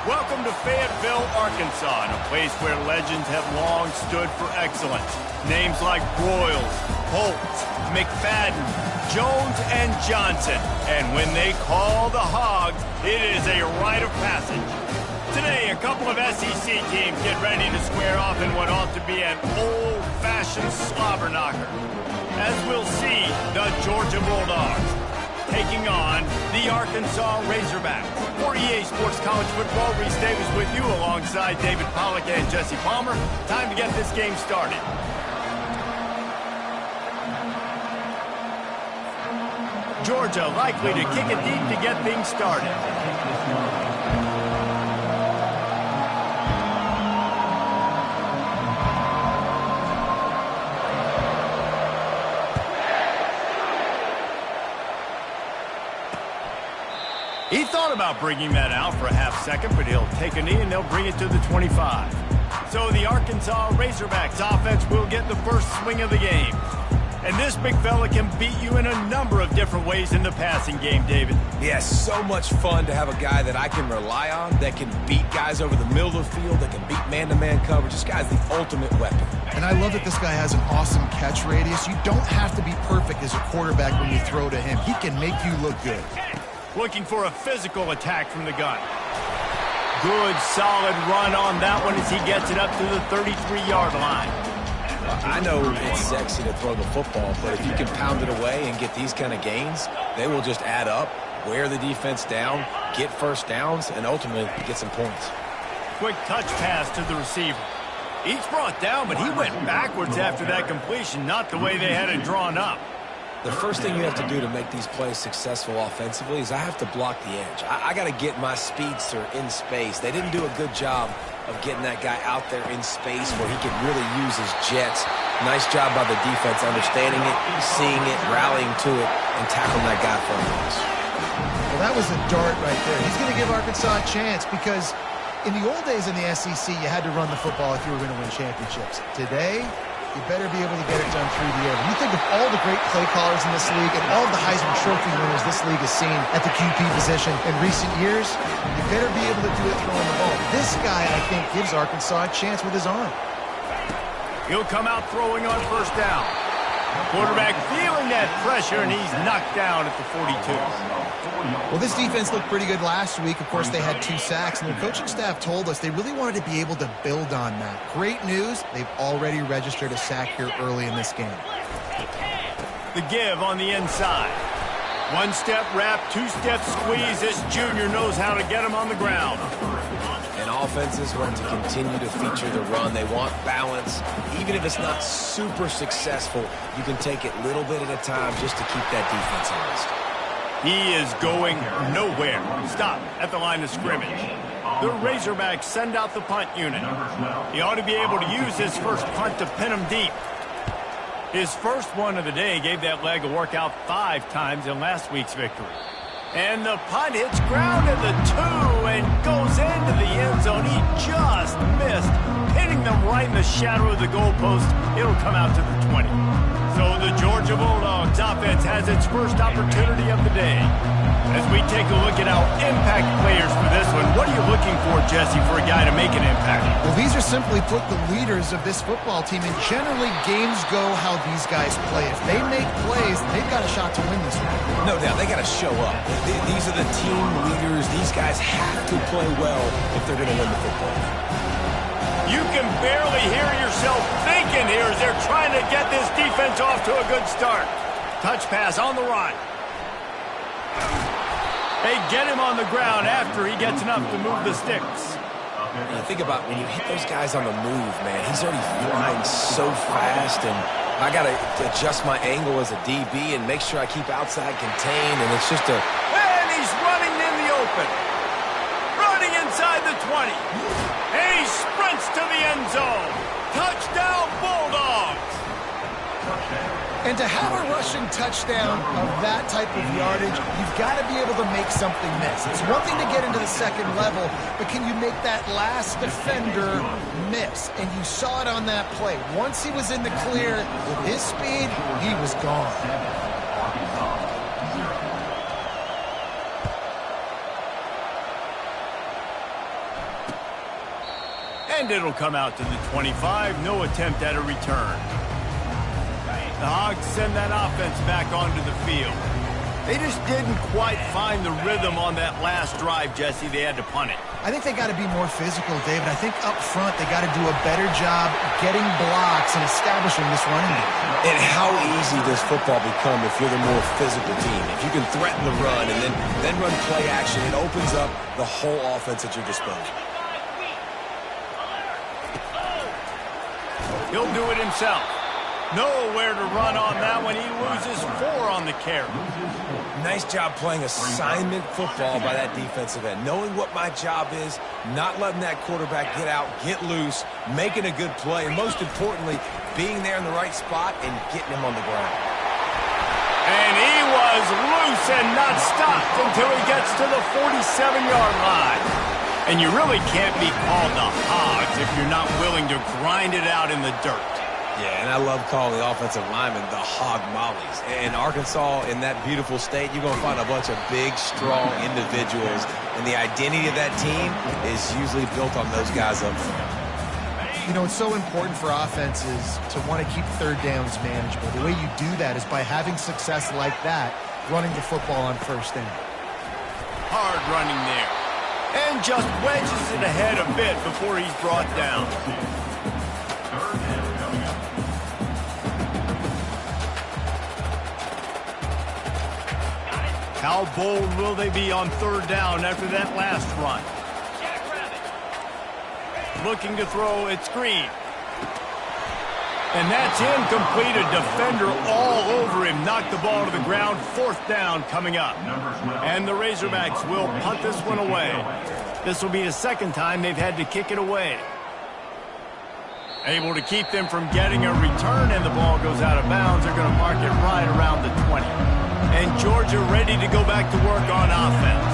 Welcome to Fayetteville, Arkansas, a place where legends have long stood for excellence. Names like Broyles, Holtz, McFadden, Jones, and Johnson. And when they call the Hogs, it is a rite of passage. Today, a couple of SEC teams get ready to square off in what ought to be an old-fashioned slobber knocker. As we'll see, the Georgia Bulldogs taking on the Arkansas Razorbacks. For EA Sports College Football, Reese Davis with you alongside David Pollack and Jesse Palmer. Time to get this game started. Georgia likely to kick it deep to get things started. He thought about bringing that out for a half second, but he'll take a knee and they'll bring it to the 25. So the Arkansas Razorbacks offense will get the first swing of the game. And this big fella can beat you in a number of different ways in the passing game, David. Yeah, so much fun to have a guy that I can rely on, that can beat guys over the middle of the field, that can beat man-to-man coverage. This guy's the ultimate weapon. And I love that this guy has an awesome catch radius. You don't have to be perfect as a quarterback when you throw to him. He can make you look good. Looking for a physical attack from the gun. Good, solid run on that one as he gets it up to the 33-yard line. I know it's sexy to throw the football, but if you can pound it away and get these kind of gains, they will just add up, wear the defense down, get first downs, and ultimately get some points. Quick touch pass to the receiver. Each brought down, but he went backwards after that completion, not the way they had it drawn up. The first thing you have to do to make these plays successful offensively is I have to block the edge. I got to get my speedster in space. They didn't do a good job of getting that guy out there in space where he could really use his jets. Nice job by the defense understanding it, seeing it, rallying to it, and tackling that guy for a loss. Well, that was a dart right there. He's going to give Arkansas a chance because in the old days in the SEC, you had to run the football if you were going to win championships. Today, you better be able to get it done through the air. When you think of all the great play callers in this league and all of the Heisman Trophy winners this league has seen at the QB position in recent years, you better be able to do it throwing the ball. This guy, I think, gives Arkansas a chance with his arm. He'll come out throwing on first down. Quarterback feeling that pressure, and he's knocked down at the 42. Well, this defense looked pretty good last week. Of course, they had 2 sacks, and their coaching staff told us they really wanted to be able to build on that. Great news, they've already registered a sack here early in this game. The give on the inside. 1-step wrap, 2-step squeeze. This junior knows how to get him on the ground. And offenses want to continue to feature the run. They want balance. Even if it's not super successful, you can take it little bit at a time just to keep that defense honest. He is going nowhere. Stop at the line of scrimmage. The Razorbacks send out the punt unit. He ought to be able to use his first punt to pin him deep. His first one of the day gave that leg a workout 5 times in last week's victory. And the punt hits ground at the 2 and goes into the end zone. He just missed, hitting them right in the shadow of the goalpost. It'll come out to the 20. So the Georgia Bulldogs offense has its first opportunity of the day. As we take a look at our impact players for this one, what are you looking for, Jesse, for a guy to make an impact? Well, these are simply put the leaders of this football team, and generally games go how these guys play. If they make plays, they've got a shot to win this one. No doubt, they got to show up. These are the team leaders. These guys have to play well if they're going to win the football. You can barely hear yourself thinking here as they're trying to get this defense off to a good start. Touch pass on the run. They get him on the ground after he gets enough to move the sticks. You think about when you hit those guys on the move, man, he's already flying so fast, and I got to adjust my angle as a DB and make sure I keep outside contained, and it's just a... And he's running in the open. Running inside the 20. And he sprints to the end zone. Touchdown, Bulldogs. And to have a rushing touchdown of that type of yardage, you've got to be able to make something miss. It's one thing to get into the second level, but can you make that last defender miss? And you saw it on that play. Once he was in the clear with his speed, he was gone. And it'll come out to the 25. No attempt at a return. The Hogs send that offense back onto the field. They just didn't quite find the rhythm on that last drive, Jesse. They had to punt it. I think they got to be more physical, David. I think up front they got to do a better job getting blocks and establishing this running game. And how easy does football become if you're the more physical team? If you can threaten the run and then run play action, it opens up the whole offense at your disposal. He'll do it himself. Nowhere to run on that one. He loses 4 on the carry. Nice job playing assignment football by that defensive end. Knowing what my job is, not letting that quarterback get out, get loose, making a good play, and most importantly, being there in the right spot and getting him on the ground. And he was loose and not stopped until he gets to the 47-yard line. And you really can't be called the Hogs if you're not willing to grind it out in the dirt. Yeah, and I love calling the offensive linemen the hog mollies. In Arkansas, in that beautiful state, you're going to find a bunch of big, strong individuals. And the identity of that team is usually built on those guys up front. You know, it's so important for offenses to want to keep third downs manageable. The way you do that is by having success like that, running the football on first down. Hard running there. And just wedges it ahead a bit before he's brought down. How bold will they be on third down after that last run? Looking to throw, it's Green. And that's incomplete. A defender all over him. Knocked the ball to the ground. 4th down coming up. And the Razorbacks will punt this one away. This will be the 2nd time they've had to kick it away. Able to keep them from getting a return, and the ball goes out of bounds. They're going to mark it right around the 20. And Georgia ready to go back to work on offense.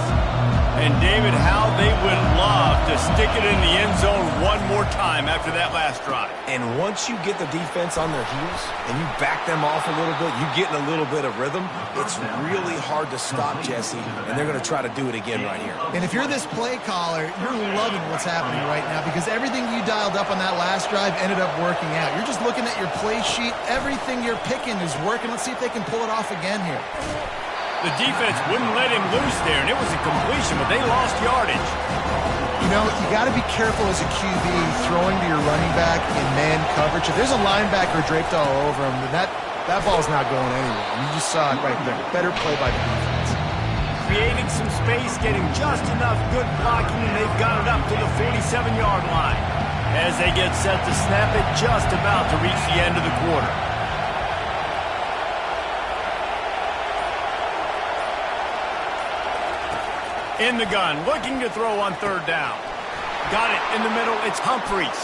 And David, how they would love to stick it in the end zone one more time after that last drive. And once you get the defense on their heels and you back them off a little bit, you get in a little bit of rhythm, it's really hard to stop, Jesse, and they're going to try to do it again right here. And if you're this play caller, you're loving what's happening right now because everything you dialed up on that last drive ended up working out. You're just looking at your play sheet. Everything you're picking is working. Let's see if they can pull it off again here. The defense wouldn't let him loose there, and it was a completion, but they lost yardage. You know, you got to be careful as a QB throwing to your running back in man coverage. If there's a linebacker draped all over him, then that ball's not going anywhere. And you just saw it right there. Better play by the defense. Creating some space, getting just enough good blocking, and they've got it up to the 47-yard line. As they get set to snap it, just about to reach the end of the quarter. In the gun, looking to throw on 3rd down. Got it in the middle, it's Humphreys.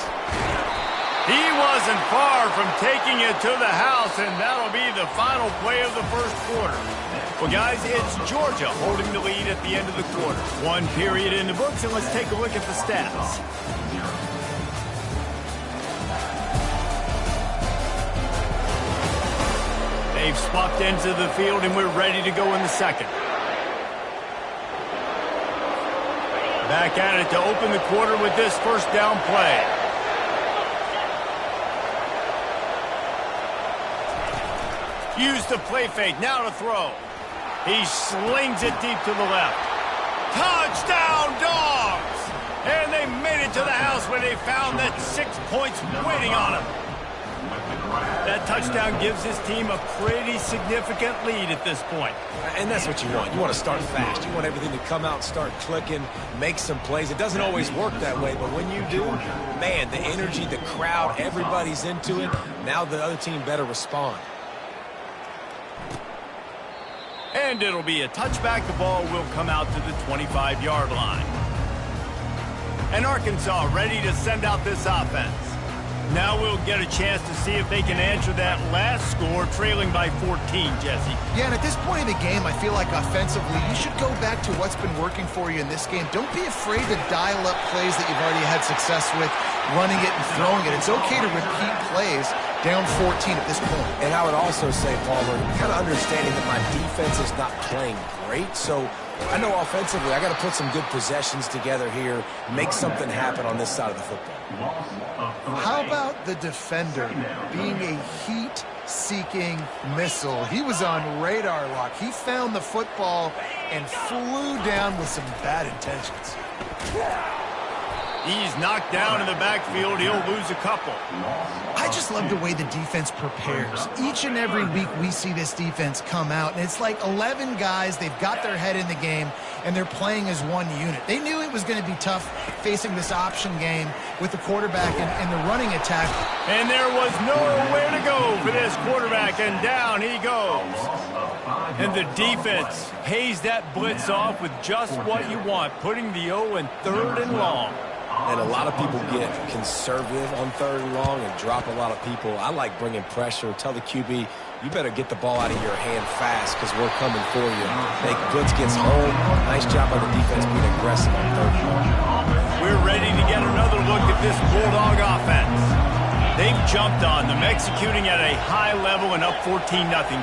He wasn't far from taking it to the house, and that'll be the final play of the 1st quarter. Well, guys, it's Georgia holding the lead at the end of the quarter. 1 period in the books, and let's take a look at the stats. They've swapped into the field, and we're ready to go in the 2nd. Back at it to open the quarter with this 1st down play. Use the play fake, now to throw. He slings it deep to the left. Touchdown, Dogs! And they made it to the house where they found that 6 points waiting on them. That touchdown gives his team a pretty significant lead at this point. And that's what you want. You want to start fast. You want everything to come out and start clicking, make some plays. It doesn't always work that way, but when you do, man, the energy, the crowd, everybody's into it. Now the other team better respond. And it'll be a touchback. The ball will come out to the 25-yard line. And Arkansas ready to send out this offense. Now we'll get a chance to see if they can answer that last score, trailing by 14, Jesse. Yeah, and at this point in the game, I feel like offensively, you should go back to what's been working for you in this game. Don't be afraid to dial up plays that you've already had success with, running it and throwing it. It's okay to repeat plays, down 14 at this point. And I would also say, Palmer, kind of understanding that my defense is not playing great, so I know offensively I got to put some good possessions together here, make something happen on this side of the football. How about the defender being a heat-seeking missile? He was on radar lock. He found the football and flew down with some bad intentions. He's knocked down in the backfield. He'll lose a couple. I just love the way the defense prepares. Each and every week we see this defense come out, and it's like 11 guys. They've got their head in the game, and they're playing as one unit. They knew it was going to be tough facing this option game with the quarterback and the running attack. And there was nowhere to go for this quarterback, and down he goes. And the defense pays that blitz off with just what you want, putting the O in 3rd and long. And a lot of people get conservative on 3rd and long and drop a lot of people. I like bringing pressure. Tell the QB, you better get the ball out of your hand fast because we're coming for you. Make blitz gets home. Nice job by the defense being aggressive on 3rd and long. We're ready to get another look at this Bulldog offense. They've jumped on them, executing at a high level and up 14-0,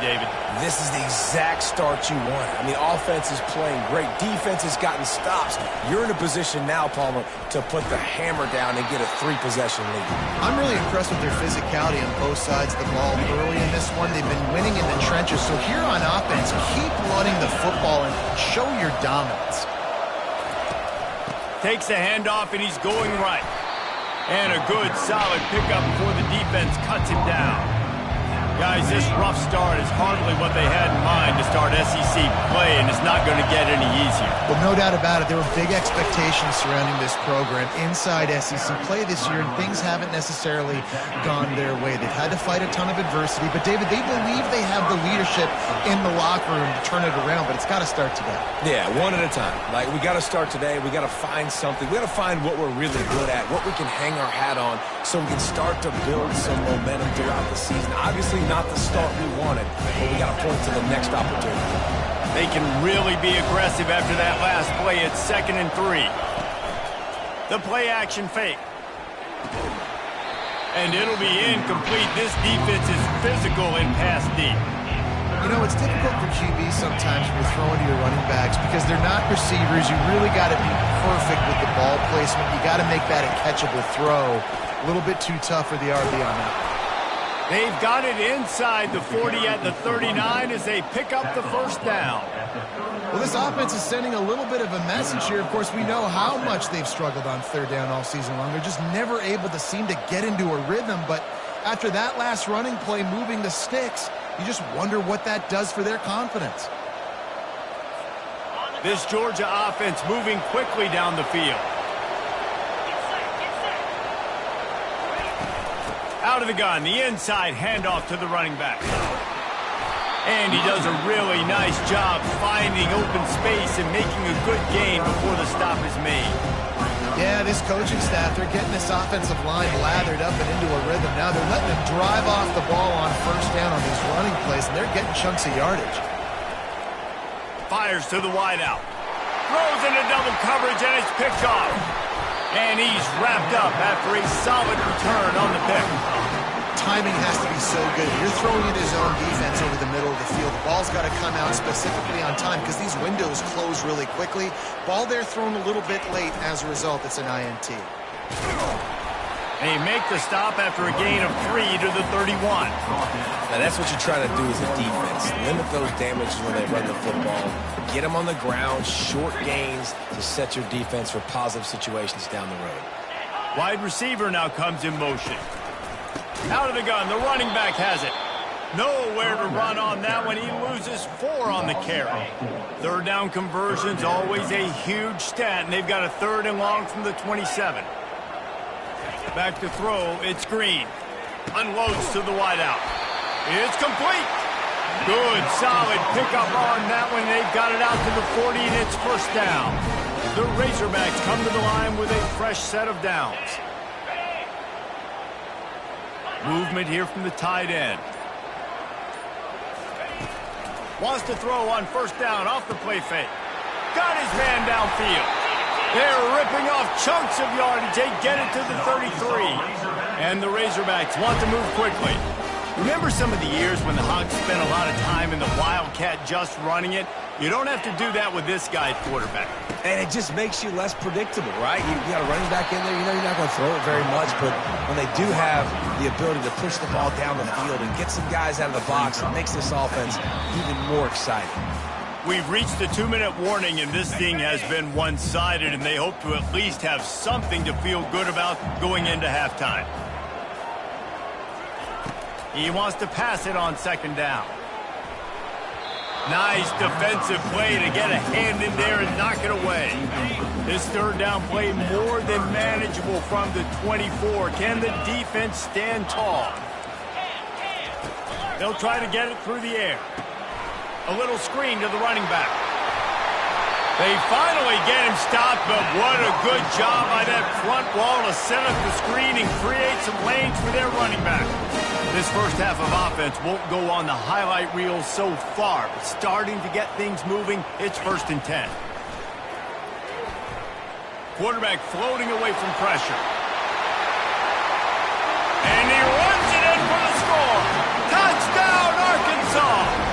David. This is the exact start you want. I mean, offense is playing great. Defense has gotten stops. You're in a position now, Palmer, to put the hammer down and get a 3-possession lead. I'm really impressed with their physicality on both sides of the ball early in this one. They've been winning in the trenches. So here on offense, keep running the football and show your dominance. Takes the handoff, and he's going right. And a good, solid pickup before the defense cuts him down. Guys, this rough start is hardly what they had in mind to start SEC play, and it's not going to get any easier. Well, no doubt about it. There were big expectations surrounding this program inside SEC play this year, and things haven't necessarily gone their way. They've had to fight a ton of adversity, but, David, they believe they have the leadership in the locker room to turn it around, but it's got to start today. Yeah, one at a time. Like, we got to start today. We got to find something. We got to find what we're really good at, what we can hang our hat on, so we can start to build some momentum throughout the season. Obviously, not the start we wanted, but we got to point to the next opportunity. They can really be aggressive after that last play. It's 2nd and 3. The play action fake. And it'll be incomplete. This defense is physical and pass deep. You know, it's difficult for QBs sometimes when you're throwing to your running backs because they're not receivers. You really got to be perfect with the ball placement. You got to make that a catchable throw. A little bit too tough for the RB on that. They've got it inside the 40 at the 39 as they pick up the 1st down. Well, this offense is sending a little bit of a message here. Of course, we know how much they've struggled on 3rd down all season long. They're just never able to seem to get into a rhythm. But after that last running play moving the sticks, you just wonder what that does for their confidence. This Georgia offense moving quickly down the field. Out of the gun, the inside handoff to the running back. And he does a really nice job finding open space and making a good gain before the stop is made. Yeah, this coaching staff, they're getting this offensive line lathered up and into a rhythm. Now they're letting them drive off the ball on 1st down on these running plays, and they're getting chunks of yardage. Fires to the wideout. Throws into double coverage, and it's picked off. And he's wrapped up after a solid return on the pick. Timing has to be so good. You're throwing in his own defense over the middle of the field. The ball's got to come out specifically on time because these windows close really quickly. Ball there thrown a little bit late. As a result, it's an INT. They make the stop after a gain of 3 to the 31. Now, that's what you try to do as a defense. Limit those damages when they run the football. Get them on the ground, short gains to set your defense for positive situations down the road. Wide receiver now comes in motion. Out of the gun, the running back has it. Nowhere to run on that one. He loses 4 on the carry. 3rd down conversion's always a huge stat, and they've got a 3rd and long from the 27. Back to throw, it's Green. Unloads to the wideout. It's complete. Good, solid pickup on that one. They've got it out to the 40, and it's 1st down. The Razorbacks come to the line with a fresh set of downs. Movement here from the tight end. Wants to throw on 1st down off the play fake. Got his man downfield. They're ripping off chunks of yardage. They get it to the 33. And the Razorbacks want to move quickly. Remember some of the years when the Hogs spent a lot of time in the Wildcat just running it? You don't have to do that with this guy at quarterback. And it just makes you less predictable, right? You got a running back in there. You know you're not going to throw it very much, but when they do have the ability to push the ball down the field and get some guys out of the box, it makes this offense even more exciting. We've reached the 2-minute warning, and this thing has been one-sided, and they hope to at least have something to feel good about going into halftime. He wants to pass it on second down. Nice defensive play to get a hand in there and knock it away. This third down play more than manageable from the 24. Can the defense stand tall? They'll try to get it through the air. A little screen to the running back. They finally get him stopped, but what a good job by that front wall to set up the screen and create some lanes for their running back. This first half of offense won't go on the highlight reel so far, but starting to get things moving, it's 1st and 10. Quarterback floating away from pressure. And he runs it in for the score. Touchdown, Arkansas!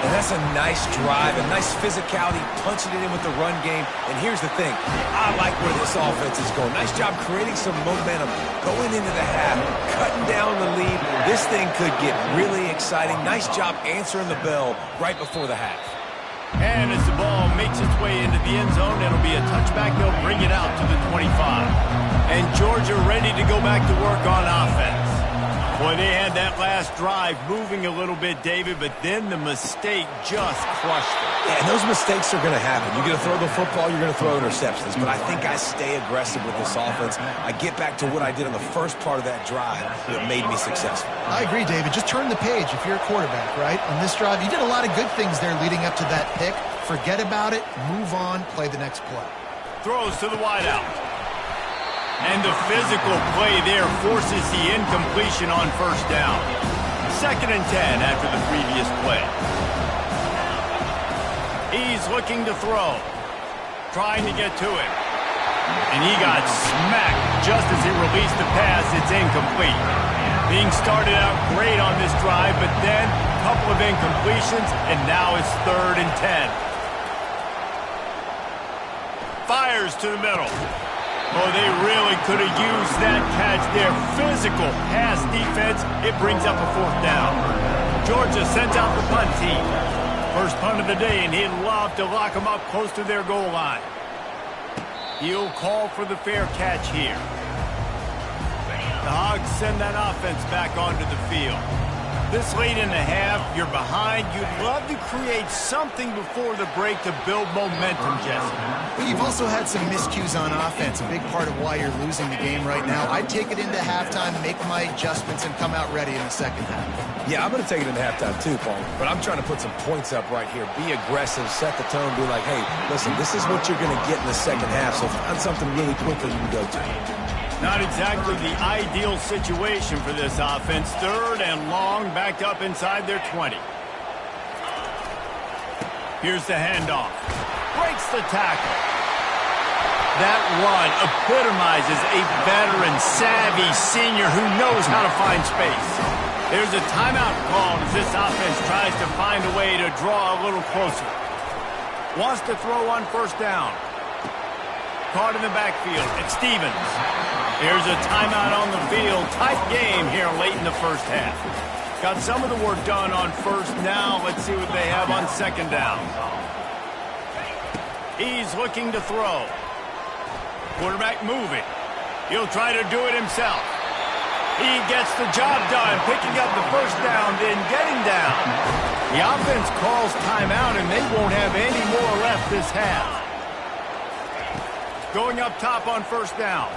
And that's a nice drive, a nice physicality, punching it in with the run game. And here's the thing, I like where this offense is going. Nice job creating some momentum, going into the half, cutting down the lead. This thing could get really exciting. Nice job answering the bell right before the half. And as the ball makes its way into the end zone, it'll be a touchback. They'll bring it out to the 25. And Georgia ready to go back to work on offense. Boy, they had that last drive moving a little bit, David, but then the mistake just crushed it. Yeah, and those mistakes are going to happen. You're going to throw the football, you're going to throw interceptions. But I think I stay aggressive with this offense. I get back to what I did on the first part of that drive that made me successful. I agree, David. Just turn the page if you're a quarterback, right? On this drive, you did a lot of good things there leading up to that pick. Forget about it, move on, play the next play. Throws to the wideout. And the physical play there forces the incompletion on first down. 2nd and 10 after the previous play. He's looking to throw. Trying to get to it. And he got smacked just as he released the pass. It's incomplete. Being started out great on this drive, but then a couple of incompletions, and now it's 3rd and 10. Fires to the middle. Oh, they really could have used that catch there. Physical pass defense. It brings up a 4th down. Georgia sends out the punt team. First punt of the day, and he'd love to lock them up close to their goal line. He'll call for the fair catch here. The Hogs send that offense back onto the field. This late in the half, you're behind. You'd love to create something before the break to build momentum, Jesse. But you've also had some miscues on offense, a big part of why you're losing the game right now. I'd take it into halftime, make my adjustments, and come out ready in the second half. Yeah, I'm going to take it into halftime too, Paul. But I'm trying to put some points up right here. Be aggressive, set the tone, be like, hey, listen, this is what you're going to get in the second half, so find something really quickly you can go to. Not exactly the ideal situation for this offense. 3rd and long, backed up inside their 20. Here's the handoff. Breaks the tackle. That run epitomizes a veteran, savvy senior who knows how to find space. There's a timeout called as this offense tries to find a way to draw a little closer. Wants to throw on first down. Caught in the backfield. It's Stevens. Here's a timeout on the field. Tight game here late in the first half. Got some of the work done on first. Now let's see what they have on second down. He's looking to throw. Quarterback moving. He'll try to do it himself. He gets the job done, picking up the first down, then getting down. The offense calls timeout, and they won't have any more left this half. Going up top on first down.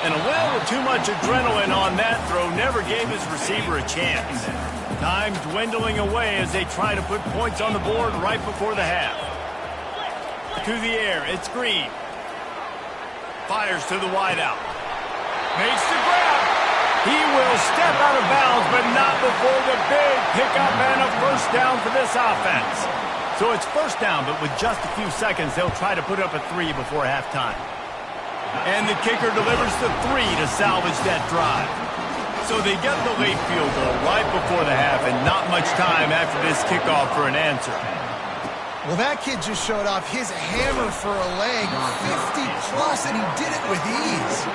And a little too much adrenaline on that throw never gave his receiver a chance. Time dwindling away as they try to put points on the board right before the half. To the air, it's Green. Fires to the wideout. Makes the grab. He will step out of bounds, but not before the big pickup and a first down for this offense. So it's first down, but with just a few seconds, they'll try to put up a 3 before halftime. And the kicker delivers the 3 to salvage that drive. So they get the late field goal right before the half and not much time after this kickoff for an answer. Well, that kid just showed off his hammer for a leg, 50-plus, and he did it with ease.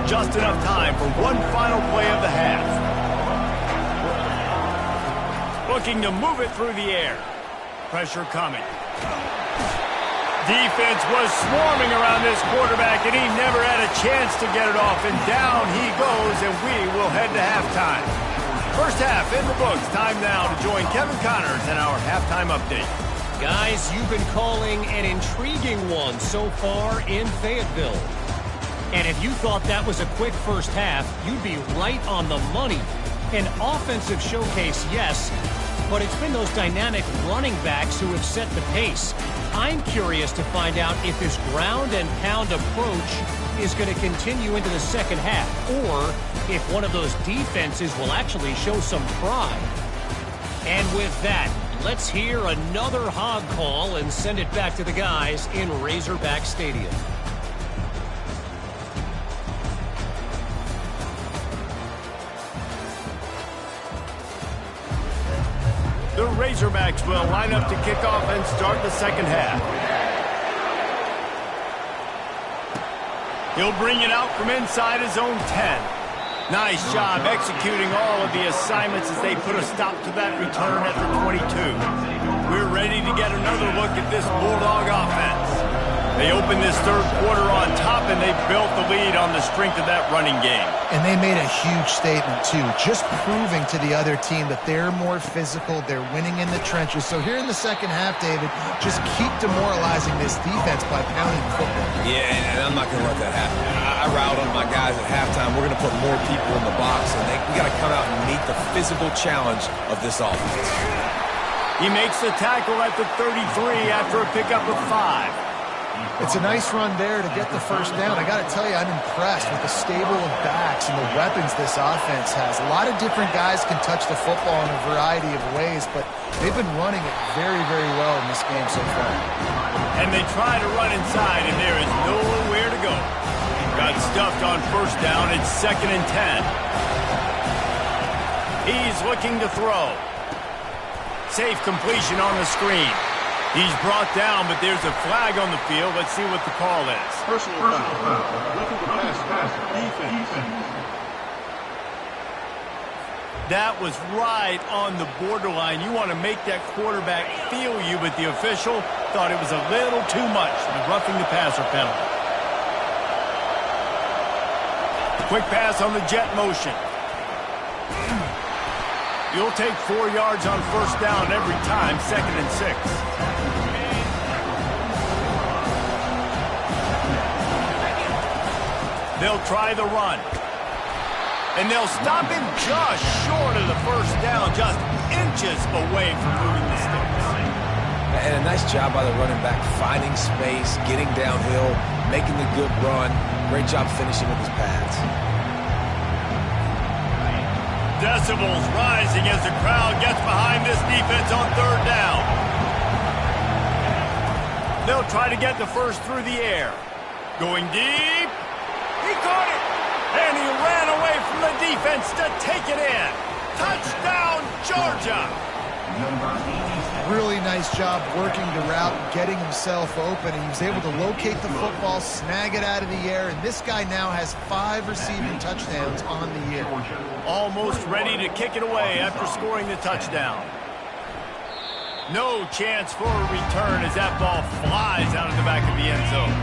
Just enough time for one final play of the half. Looking to move it through the air. Pressure coming. Defense was swarming around this quarterback, and he never had a chance to get it off. And down he goes, and we will head to halftime. First half in the books. Time now to join Kevin Connors in our halftime update. Guys, you've been calling an intriguing one so far in Fayetteville. And if you thought that was a quick first half, you'd be right on the money. An offensive showcase, yes, but it's been those dynamic running backs who have set the pace. I'm curious to find out if this ground and pound approach is going to continue into the second half, or if one of those defenses will actually show some pride. And with that, let's hear another hog call and send it back to the guys in Razorback Stadium. The Razorbacks will line up to kick off and start the second half. He'll bring it out from inside his own 10. Nice job executing all of the assignments as they put a stop to that return at the 22. We're ready to get another look at this Bulldog offense. They opened this third quarter on top, and they built the lead on the strength of that running game. And they made a huge statement, too, just proving to the other team that they're more physical, they're winning in the trenches. So here in the second half, David, just keep demoralizing this defense by pounding the football. Yeah, and I'm not going to let that happen. I riled up my guys at halftime. We're going to put more people in the box, and we got to come out and meet the physical challenge of this offense. He makes the tackle at the 33 after a pickup of 5. It's a nice run there to get the first down. I got to tell you, I'm impressed with the stable of backs and the weapons this offense has. A lot of different guys can touch the football in a variety of ways, but they've been running it very, very well in this game so far. And they try to run inside, and there is nowhere to go. Got stuffed on first down. It's 2nd and 10. He's looking to throw. Safe completion on the screen. He's brought down, but there's a flag on the field. Let's see what the call is. Personal foul. Looking to pass. Defense. That was right on the borderline. You want to make that quarterback feel you, but the official thought it was a little too much, the roughing the passer penalty. Quick pass on the jet motion. You'll take 4 yards on first down every time, 2nd and 6. They'll try the run. And they'll stop him just short of the first down, just inches away from moving the sticks. And a nice job by the running back, finding space, getting downhill, making the good run. Great job finishing with his pads. Decibels rising as the crowd gets behind this defense on third down. They'll try to get the first through the air. Going deep. He caught it. And he ran away from the defense to take it in. Touchdown, Georgia. Really nice job working the route, getting himself open, and he was able to locate the football, snag it out of the air, and this guy now has 5 receiving touchdowns on the year. Almost ready to kick it away after scoring the touchdown. No chance for a return as that ball flies out of the back of the end zone.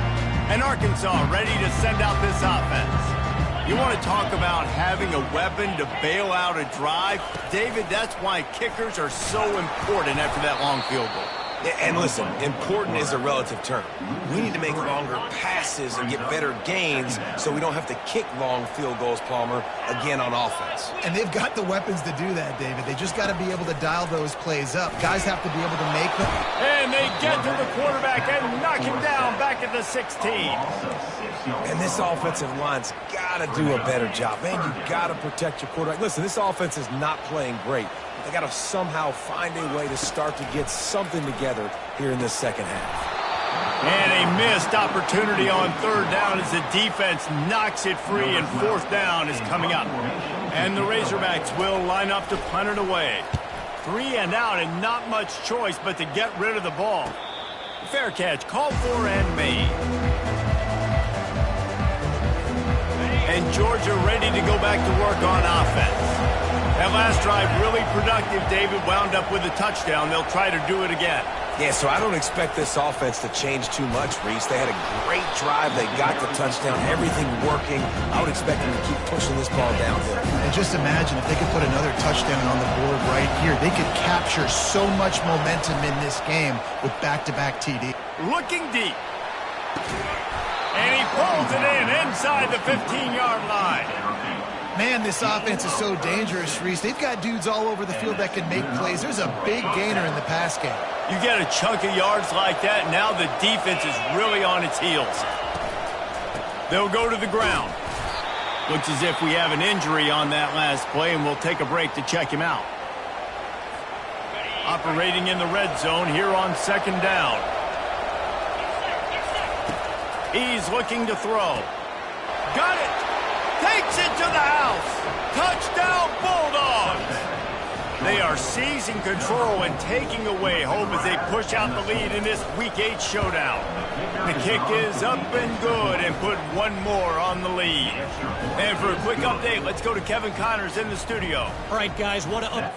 And Arkansas ready to send out this offense. You want to talk about having a weapon to bail out a drive? David, that's why kickers are so important after that long field goal. And listen, important is a relative term. We need to make longer passes and get better gains so we don't have to kick long field goals, Palmer, again on offense. And they've got the weapons to do that, David. They just got to be able to dial those plays up. Guys have to be able to make them. And they get to the quarterback and knock him down back at the 16. And this offensive line's got to do a better job. Man, you got to protect your quarterback. Listen, this offense is not playing great. They got to somehow find a way to start to get something together here in this second half. And a missed opportunity on third down as the defense knocks it free, and fourth down is coming up. And the Razorbacks will line up to punt it away. 3 and out, and not much choice but to get rid of the ball. Fair catch, called for and made. And Georgia ready to go back to work on offense. That last drive really productive. David wound up with a touchdown. They'll try to do it again. Yeah, so I don't expect this offense to change too much, Reese. They had a great drive. They got the touchdown. Everything working. I would expect them to keep pushing this ball downhill. And just imagine if they could put another touchdown on the board right here. They could capture so much momentum in this game with back-to-back TD. Looking deep. And he pulls it in inside the 15-yard line. Man, this offense is so dangerous, Reese. They've got dudes all over the field that can make plays. There's a big gainer in the pass game. You get a chunk of yards like that, now the defense is really on its heels. They'll go to the ground. Looks as if we have an injury on that last play, and we'll take a break to check him out. Operating in the red zone here on second down. He's looking to throw. Got it! Takes it to the house. Touchdown, Bulldogs. They are seizing control and taking away hope as they push out the lead in this Week 8 showdown. The kick is up and good and put one more on the lead. And for a quick update, let's go to Kevin Connors in the studio. All right, guys, what a...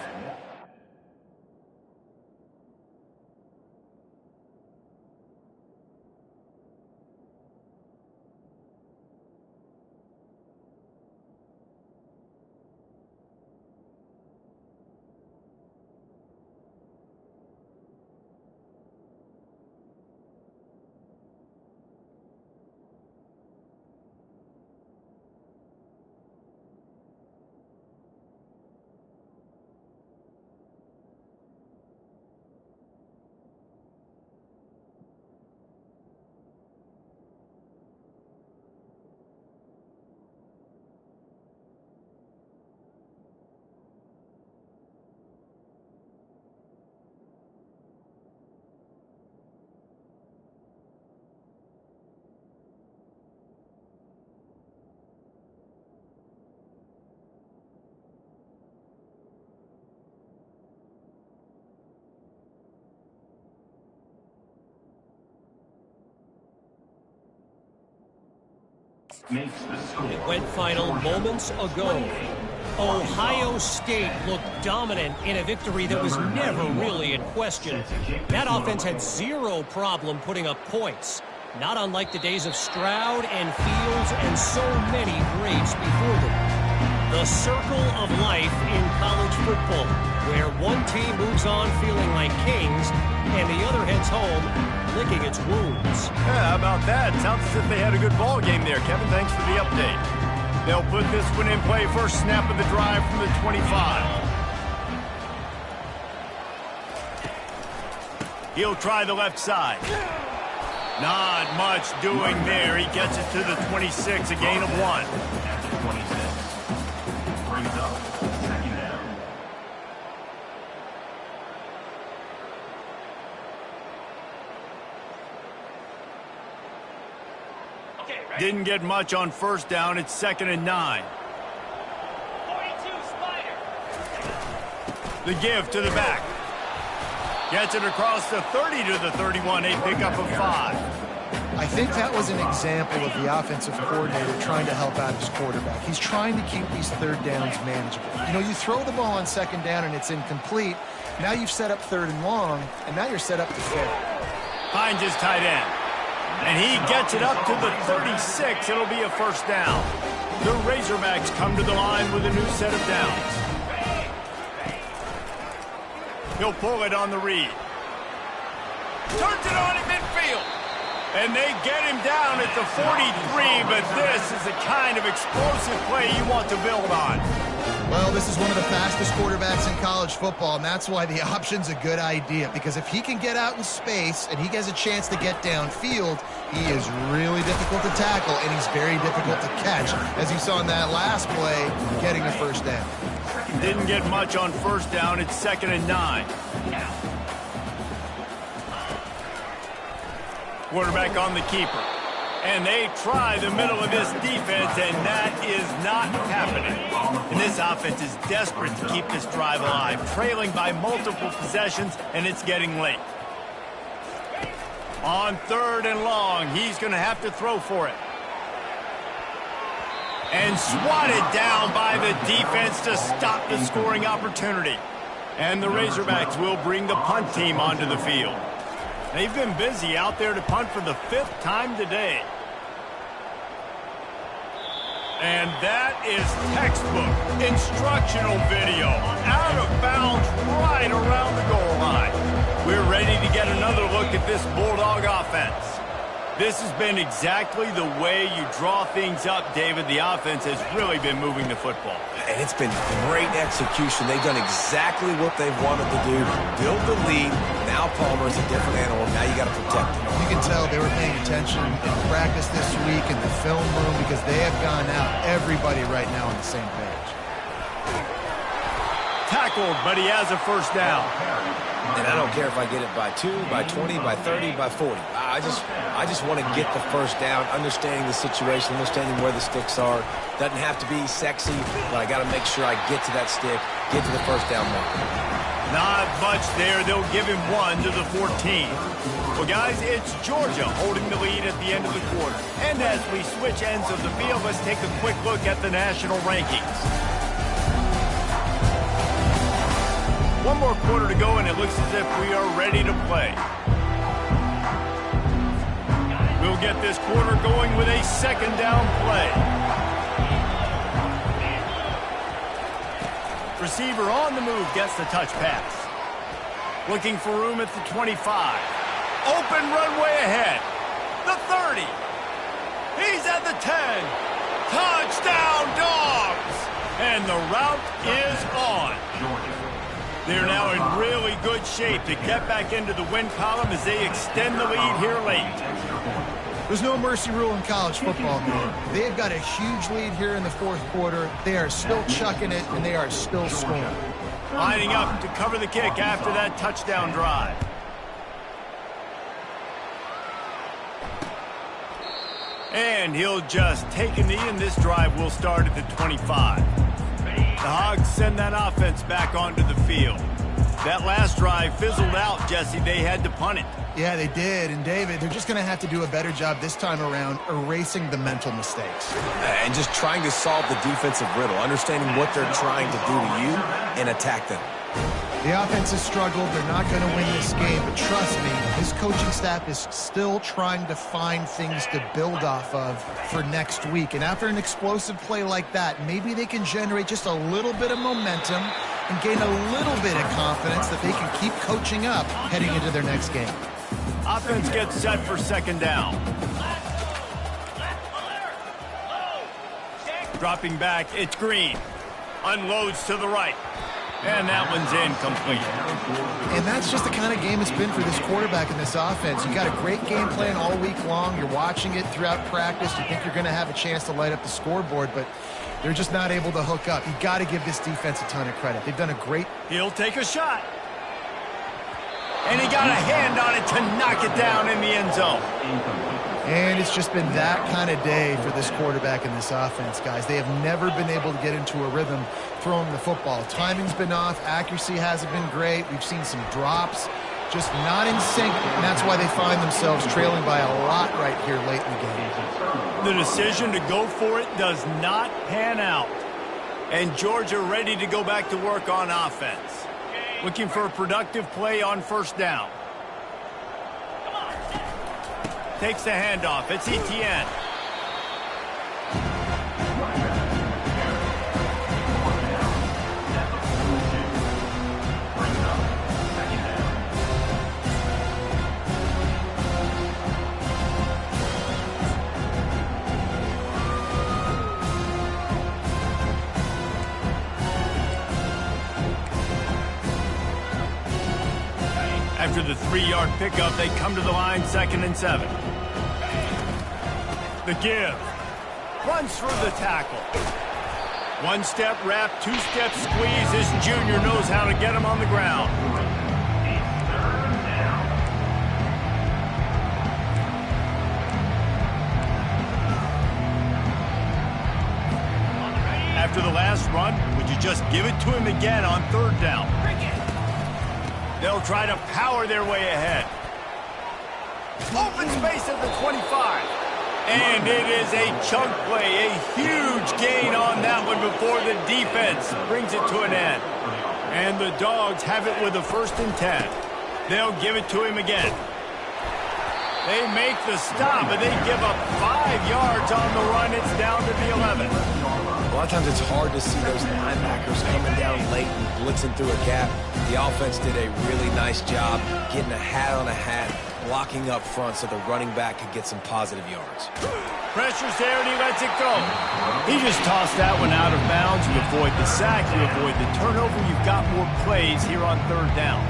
It went final moments ago. Ohio State looked dominant in a victory that was never really in question. That offense had zero problem putting up points, not unlike the days of Stroud and Fields and so many greats before them. The circle of life in college football, where one team moves on feeling like kings and the other heads home licking its wounds. Yeah, how about that? Sounds as if they had a good ball game there. Kevin, thanks for the update. They'll put this one in play. First snap of the drive from the 25. He'll try the left side. Not much doing there. He gets it to the 26, a gain of 1. Brings up second down. Didn't get much on first down. It's 2nd and 9. 42 Spider. The give to the back. Gets it across the 30 to the 31. A pickup of 5. I think that was an example of the offensive coordinator trying to help out his quarterback. He's trying to keep these third downs manageable. You know, you throw the ball on second down and it's incomplete. Now you've set up 3rd and long, and now you're set up to fail. Finds his tight end. And he gets it up to the 36. It'll be a first down. The Razorbacks come to the line with a new set of downs. He'll pull it on the read. Turns it on in midfield. And they get him down at the 43, but this is the kind of explosive play you want to build on. Well, this is one of the fastest quarterbacks in college football, and that's why the option's a good idea. Because if he can get out in space and he gets a chance to get downfield, he is really difficult to tackle, and he's very difficult to catch. As you saw in that last play, getting a first down. Didn't get much on first down. It's 2nd and 9. Quarterback on the keeper. And they try the middle of this defense, and that is not happening. And this offense is desperate to keep this drive alive, trailing by multiple possessions, and it's getting late. On 3rd and long, he's going to have to throw for it. And swatted down by the defense to stop the scoring opportunity. And the Razorbacks will bring the punt team onto the field. They've been busy out there to punt for the 5th time today. And that is textbook instructional video. Out of bounds right around the goal line. We're ready to get another look at this Bulldog offense. This has been exactly the way you draw things up, David. The offense has really been moving the football. And it's been great execution. They've done exactly what they've wanted to do. Build the lead. Now Palmer's a different animal. Now you got to protect him. You can tell they were paying attention in practice this week in the film room because they have gone out, everybody right now on the same page. Tackled, but he has a first down. And I don't care if I get it by 2, by 20, by 30, by 40. I just want to get the first down, understanding the situation, understanding where the sticks are. Doesn't have to be sexy, but I got to make sure I get to that stick, get to the first down marker. Not much there. They'll give him 1 to the 14. Well, guys, it's Georgia holding the lead at the end of the quarter. And as we switch ends of the field, let's take a quick look at the national rankings. One more quarter to go, and it looks as if we are ready to play. We'll get this quarter going with a 2nd down play. Receiver on the move gets the touch pass. Looking for room at the 25. Open runway ahead. The 30. He's at the 10. Touchdown, Dogs! And the route is on. They're now in really good shape to get back into the win column as they extend the lead here late. There's no mercy rule in college football, man. They've got a huge lead here in the 4th quarter. They are still chucking it, and they are still scoring. Lining up to cover the kick after that touchdown drive. And he'll just take a knee, and this drive will start at the 25. The Hogs send that offense back onto the field. That last drive fizzled out, Jesse. They had to punt it. Yeah, they did. And, David, they're just going to have to do a better job this time around erasing the mental mistakes. And just trying to solve the defensive riddle, understanding what they're trying to do to you and attack them. The offense has struggled. They're not going to win this game. But trust me, this coaching staff is still trying to find things to build off of for next week. And after an explosive play like that, maybe they can generate just a little bit of momentum and gain a little bit of confidence that they can keep coaching up heading into their next game. Offense gets set for 2nd down. Dropping back, it's Green. Unloads to the right. And that one's incomplete. And that's just the kind of game it's been for this quarterback in this offense. You got a great game plan all week long. You're watching it throughout practice. You think you're going to have a chance to light up the scoreboard, but they're just not able to hook up. You got to give this defense a ton of credit. They've done a great... He'll take a shot. And he got a hand on it to knock it down in the end zone. And it's just been that kind of day for this quarterback in this offense, guys. They have never been able to get into a rhythm throwing the football. Timing's been off. Accuracy hasn't been great. We've seen some drops. Just not in sync, and that's why they find themselves trailing by a lot right here late in the game. The decision to go for it does not pan out. And Georgia ready to go back to work on offense. Looking for a productive play on 1st down. Takes the handoff. It's Etienne. After the 3-yard pickup, they come to the line 2nd and 7. The give. Runs through the tackle. 1-step wrap, 2-step squeeze. This junior knows how to get him on the ground. After the last run, would you just give it to him again on 3rd down? They'll try to power their way ahead. Open space at the 25. And it is a chunk play, a huge gain on that one before the defense brings it to an end. And the Dogs have it with a 1st and 10. They'll give it to him again. They make the stop, but they give up 5 yards on the run. It's down to the 11. A lot of times it's hard to see those linebackers coming down late and blitzing through a gap. The offense did a really nice job getting a hat on a hat, blocking up front so the running back could get some positive yards. Pressure's there and he lets it go. He just tossed that one out of bounds. You avoid the sack, you avoid the turnover. You've got more plays here on 3rd down.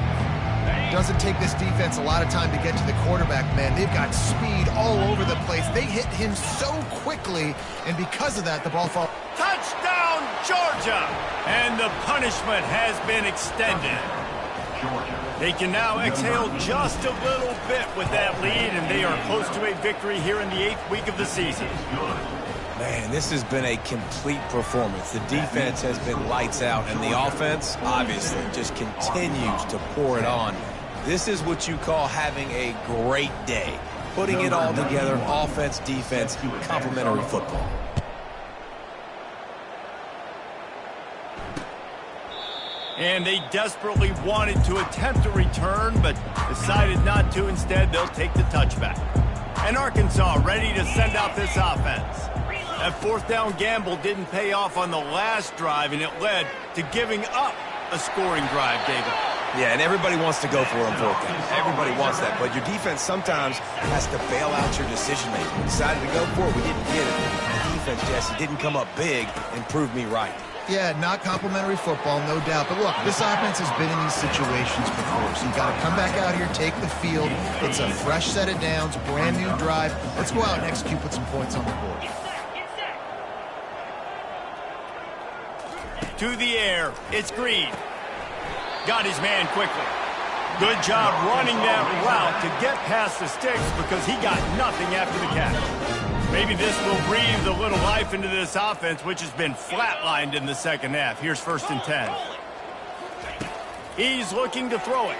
Doesn't take this defense a lot of time to get to the quarterback, man. They've got speed all over the place. They hit him so quickly, and because of that, the ball falls. Touchdown, Georgia! And the punishment has been extended. They can now exhale just a little bit with that lead, and they are close to a victory here in the 8th week of the season. Man, this has been a complete performance. The defense has been lights out, and the offense, obviously, just continues to pour it on. This is what you call having a great day. Putting it all together, offense, defense, complementary football. And they desperately wanted to attempt a return, but decided not to. Instead, they'll take the touchback. And Arkansas ready to send out this offense. That 4th down gamble didn't pay off on the last drive, and it led to giving up a scoring drive, David. Yeah, and everybody wants to go for it on 4th down. Everybody wants that, but your defense sometimes has to bail out your decision-making. We decided to go for it, we didn't get it. The defense, Jesse, didn't come up big and prove me right. Yeah, not complimentary football, no doubt. But look, this offense has been in these situations before. So you got to come back out here, take the field. It's a fresh set of downs, brand new drive. Let's go out and execute, put some points on the board. To the air, it's Green. Got his man quickly. Good job running that route to get past the sticks because he got nothing after the catch. Maybe this will breathe a little life into this offense, which has been flatlined in the 2nd half. Here's 1st and 10. He's looking to throw it.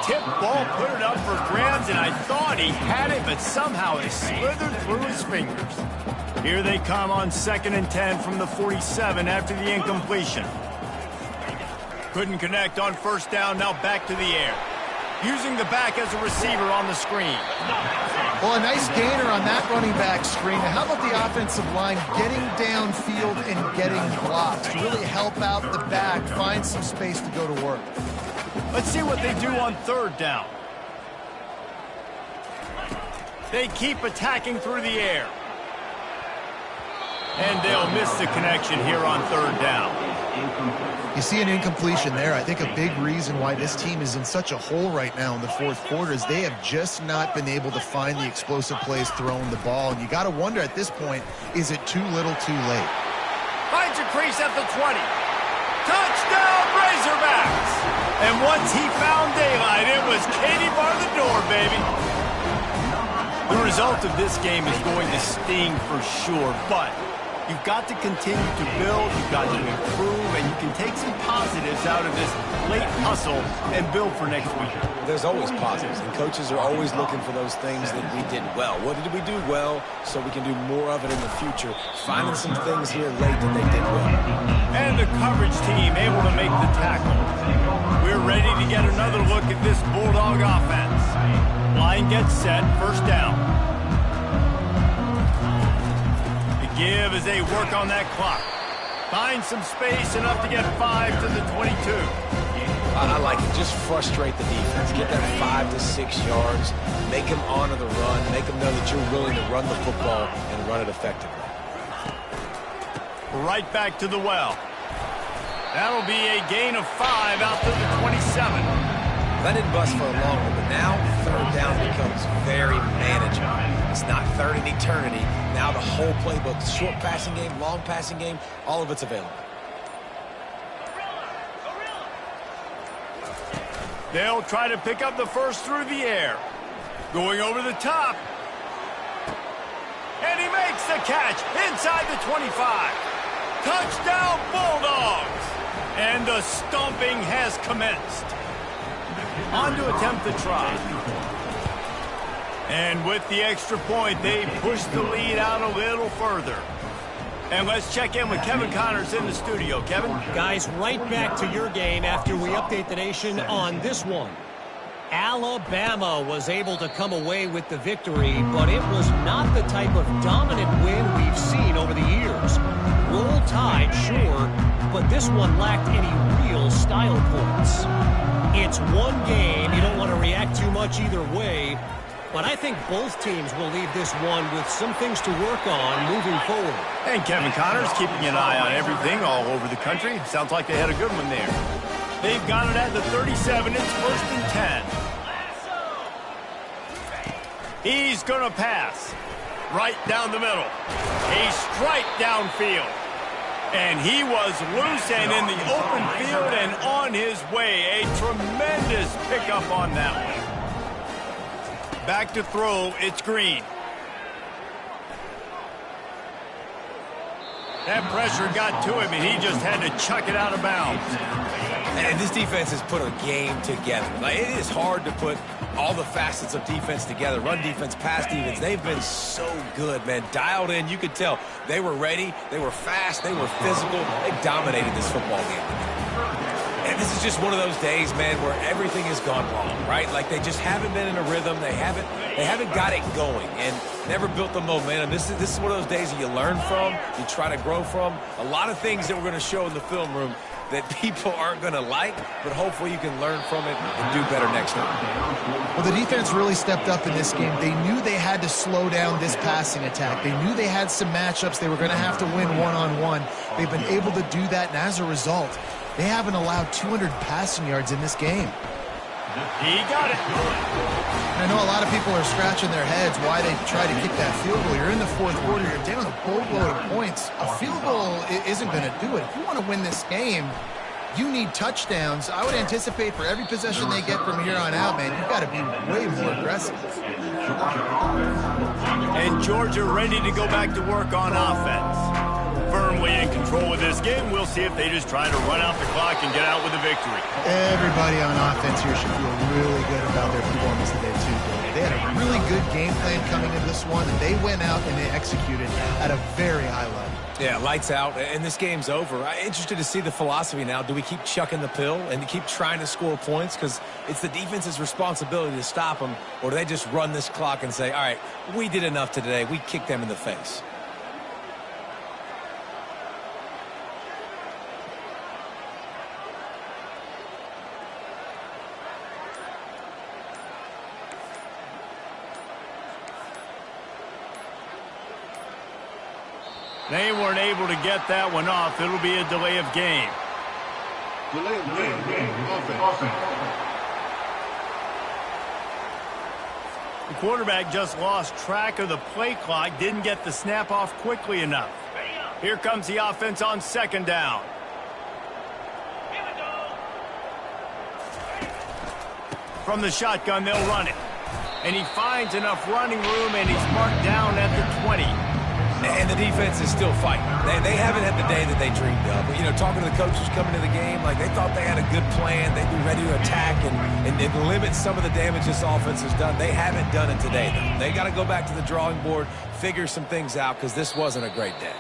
Tip ball, put it up for grabs, and I thought he had it, but somehow it slithered through his fingers. Here they come on 2nd and 10 from the 47 after the incompletion. Couldn't connect on 1st down, now back to the air. Using the back as a receiver on the screen. Well, a nice gainer on that running back screen. How about the offensive line getting downfield and getting blocks to really help out the back, find some space to go to work? Let's see what they do on 3rd down. They keep attacking through the air. And they'll miss the connection here on 3rd down. You see an incompletion there. I think a big reason why this team is in such a hole right now in the 4th quarter is they have just not been able to find the explosive plays throwing the ball. And you got to wonder at this point, is it too little too late? Finds a crease at the 20. Touchdown, Razorbacks! And once he found daylight, it was Katie bar the door, baby. The result of this game is going to sting for sure, but you've got to continue to build, you've got to improve, and you can take some positives out of this late hustle and build for next week. There's always positives, and coaches are always looking for those things that we did well. What did we do well so we can do more of it in the future? Finding some things here late that they did well. And the coverage team able to make the tackle. We're ready to get another look at this Bulldog offense. Line gets set, 1st down. Give as they work on that clock. Find some space enough to get 5 to the 22. I like it. Just frustrate the defense. Get that 5 to 6 yards. Make them honor the run. Make them know that you're willing to run the football and run it effectively. Right back to the well. That'll be a gain of 5 out to the 27. That didn't bust for a long one, but now third down becomes very manageable. It's not third in eternity. Now the whole playbook, short passing game, long passing game, all of it's available. They'll try to pick up the first through the air. Going over the top. And he makes the catch inside the 25. Touchdown Bulldogs! And the stomping has commenced. On to attempt the try. And with the extra point, they push the lead out a little further. And let's check in with Kevin Connors in the studio. Kevin? Guys, right back to your game after we update the nation on this one. Alabama was able to come away with the victory, but it was not the type of dominant win we've seen over the years. Roll Tide, sure, but this one lacked any real style points. It's one game. You don't want to react too much either way, but I think both teams will leave this one with some things to work on moving forward. And Kevin Connors keeping an eye on everything all over the country. Sounds like they had a good one there. They've got it at the 37. It's 1st and 10. He's going to pass. Right down the middle. A strike downfield. And he was loose and in the open field and on his way. A tremendous pickup on that one. Back to throw, it's Green. That pressure got to him, and he just had to chuck it out of bounds. And this defense has put a game together. Like, it is hard to put all the facets of defense together. Run defense, pass defense. They've been so good, man. Dialed in. You could tell they were ready. They were fast. They were physical. They dominated this football game. And this is just one of those days, man, where everything has gone wrong, right? Like, they just haven't been in a rhythm. They haven't got it going and never built the momentum. This is one of those days that you learn from, you try to grow from. A lot of things that we're going to show in the film room that people aren't going to like, but hopefully you can learn from it and do better next time. Well, the defense really stepped up in this game. They knew they had to slow down this passing attack. They knew they had some matchups they were going to have to win one-on-one. They've been able to do that, and as a result, they haven't allowed 200 passing yards in this game. He got it. I know a lot of people are scratching their heads why they try to kick that field goal. You're in the fourth quarter. You're down a boatload of points. A field goal isn't going to do it. If you want to win this game, you need touchdowns. I would anticipate for every possession they get from here on out, man, you've got to be way more aggressive. And Georgia ready to go back to work on offense. Firmly in control of this game. We'll see if they just try to run out the clock and get out with a victory. Everybody on offense here should feel really good about their performance today, too. They had a really good game plan coming into this one, and they went out and they executed at a very high level. Yeah, lights out, and this game's over. I'm interested to see the philosophy now. Do we keep chucking the pill and keep trying to score points? Because it's the defense's responsibility to stop them, or do they just run this clock and say, all right, we did enough today. We kicked them in the face. They weren't able to get that one off. It'll be a delay of game. Delay of game. Offense. The quarterback just lost track of the play clock, didn't get the snap off quickly enough. Here comes the offense on 2nd down. From the shotgun, they'll run it. And he finds enough running room, and he's marked down at the 20. And the defense is still fighting. They haven't had the day that they dreamed of. But, you know, talking to the coaches coming to the game, like, they thought they had a good plan. They'd be ready to attack and limit some of the damage this offense has done. They haven't done it today, though. They got to go back to the drawing board, figure some things out, because this wasn't a great day.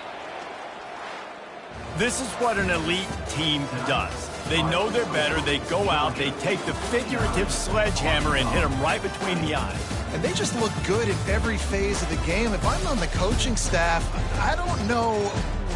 This is what an elite team does. They know they're better. They go out. They take the figurative sledgehammer and hit them right between the eyes. And they just look good in every phase of the game. If I'm on the coaching staff, I don't know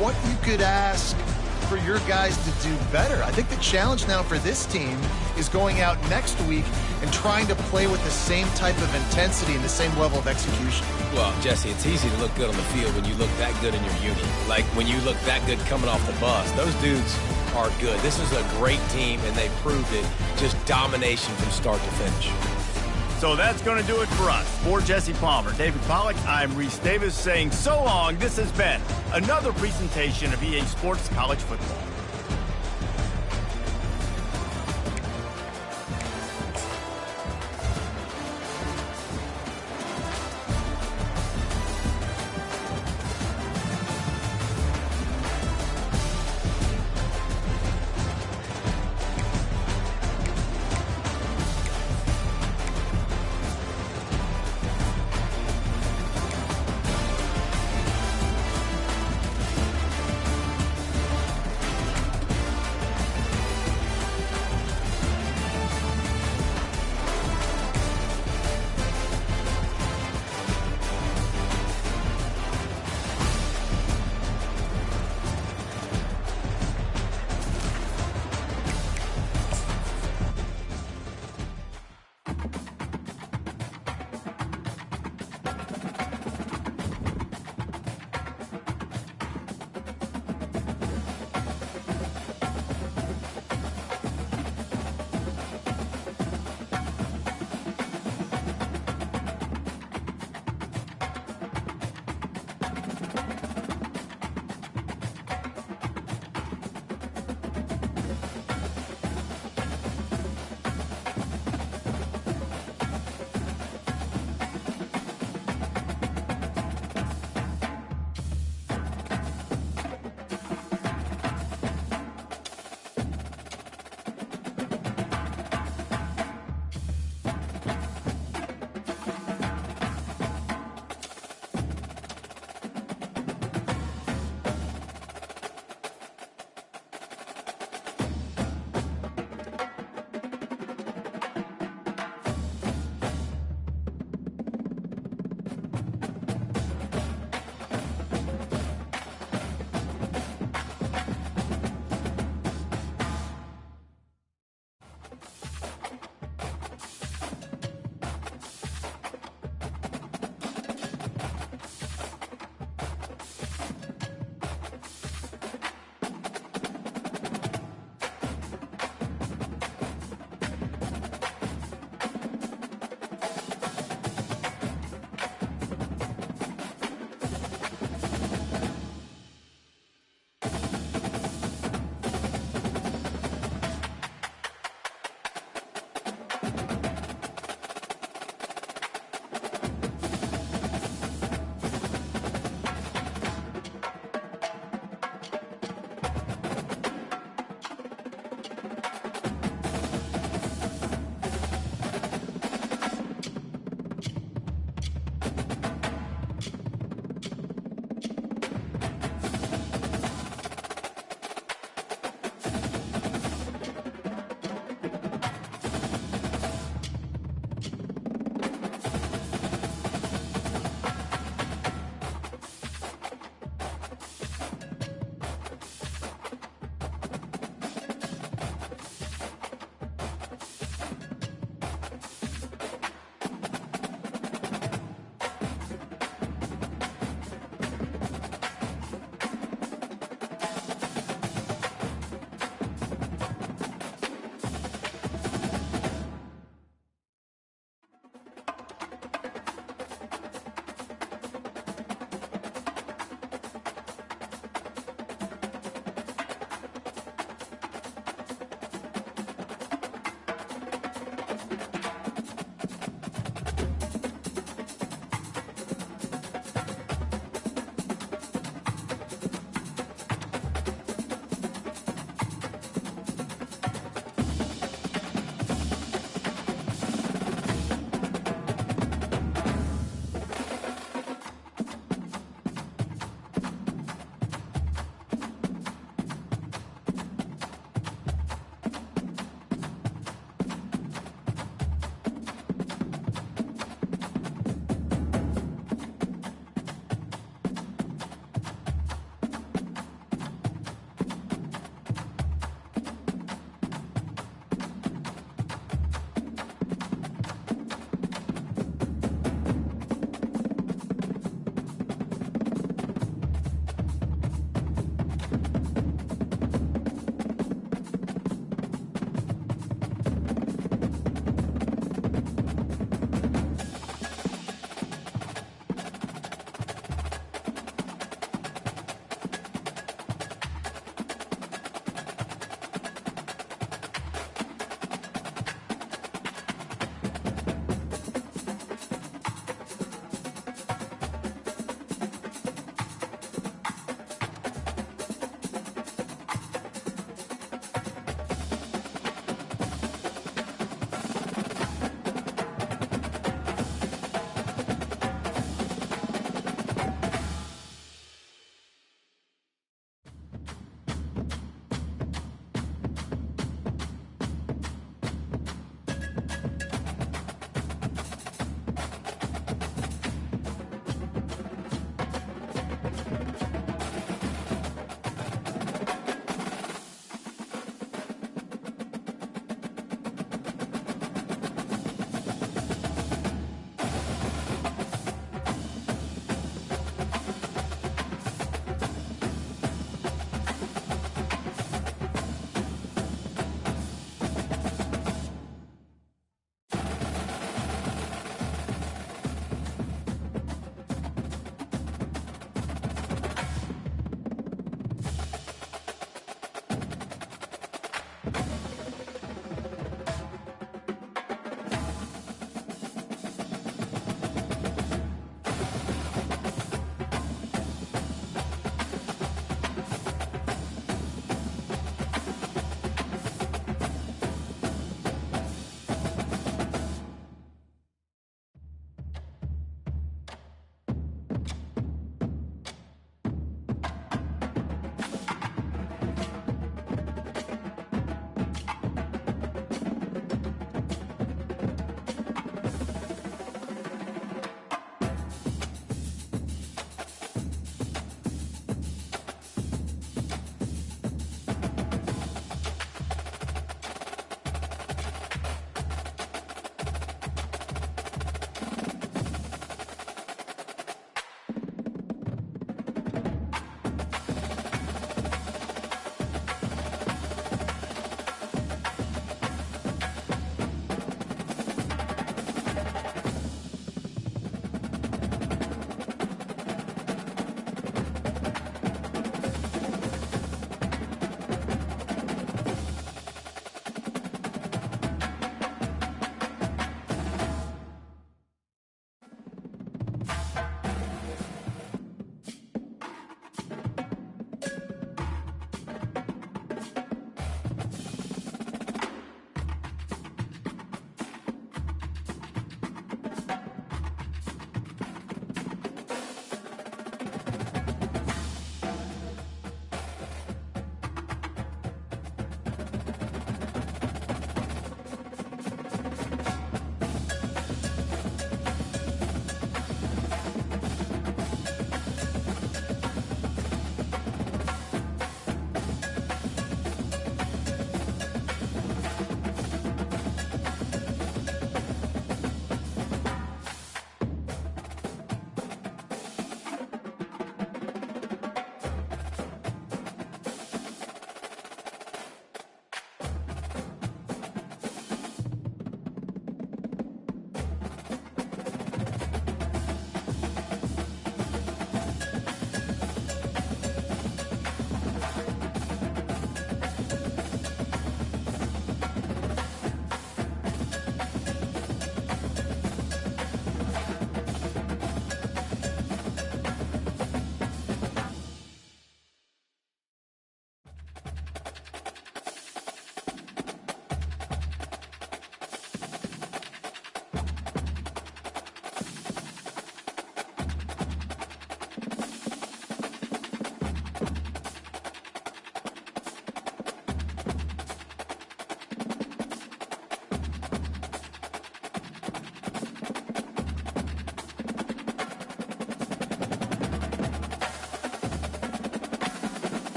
what you could ask for your guys to do better. I think the challenge now for this team is going out next week and trying to play with the same type of intensity and the same level of execution. Well, Jesse, it's easy to look good on the field when you look that good in your unit. Like when you look that good coming off the bus. Those dudes are good. This is a great team, and they proved it. Just domination from start to finish. So that's going to do it for us. For Jesse Palmer, David Pollack, I'm Reese Davis saying so long. This has been another presentation of EA Sports College Football.